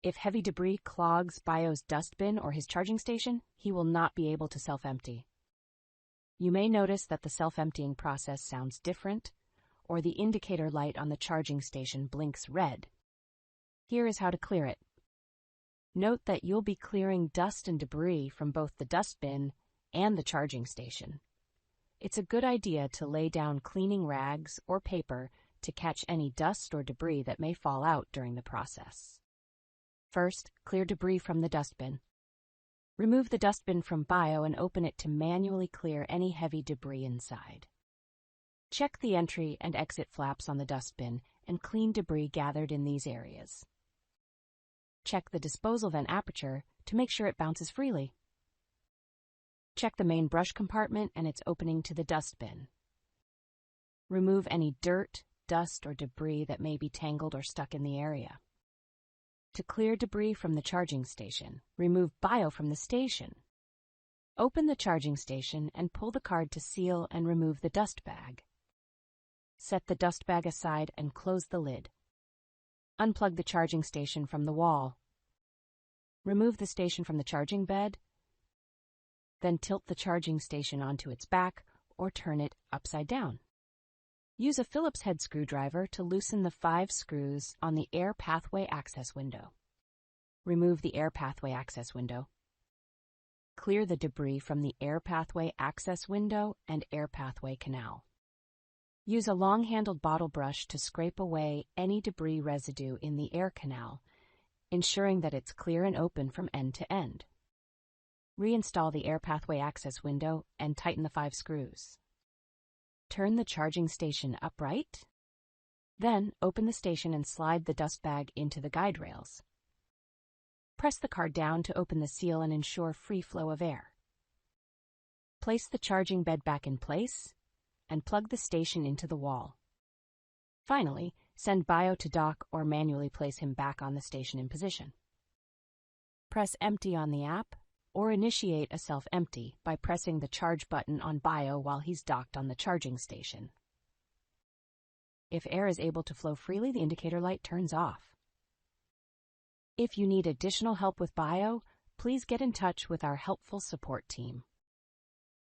If heavy debris clogs bio's dustbin or his charging station, he will not be able to self-empty. You may notice that the self-emptying process sounds different, or the indicator light on the charging station blinks red. Here is how to clear it. Note that you'll be clearing dust and debris from both the dustbin and the charging station. It's a good idea to lay down cleaning rags or paper to catch any dust or debris that may fall out during the process. First, clear debris from the dustbin. Remove the dustbin from bio and open it to manually clear any heavy debris inside. Check the entry and exit flaps on the dustbin and clean debris gathered in these areas. Check the disposal vent aperture to make sure it bounces freely. Check the main brush compartment and its opening to the dustbin. Remove any dirt, dust, or debris that may be tangled or stuck in the area. To clear debris from the charging station, remove bio from the station. Open the charging station and pull the card to seal and remove the dust bag. Set the dust bag aside and close the lid. Unplug the charging station from the wall. Remove the station from the charging bed. Then tilt the charging station onto its back or turn it upside down. Use a Phillips head screwdriver to loosen the 5 screws on the air pathway access window. Remove the air pathway access window. Clear the debris from the air pathway access window and air pathway canal. Use a long-handled bottle brush to scrape away any debris residue in the air canal, ensuring that it's clear and open from end to end. Reinstall the air pathway access window and tighten the 5 screws. Turn the charging station upright. Then open the station and slide the dust bag into the guide rails. Press the card down to open the seal and ensure free flow of air. Place the charging bed back in place and plug the station into the wall. Finally, send bio to dock or manually place him back on the station in position. Press empty on the app or initiate a self-empty by pressing the charge button on bio while he's docked on the charging station. If air is able to flow freely, the indicator light turns off. If you need additional help with bio, please get in touch with our helpful support team.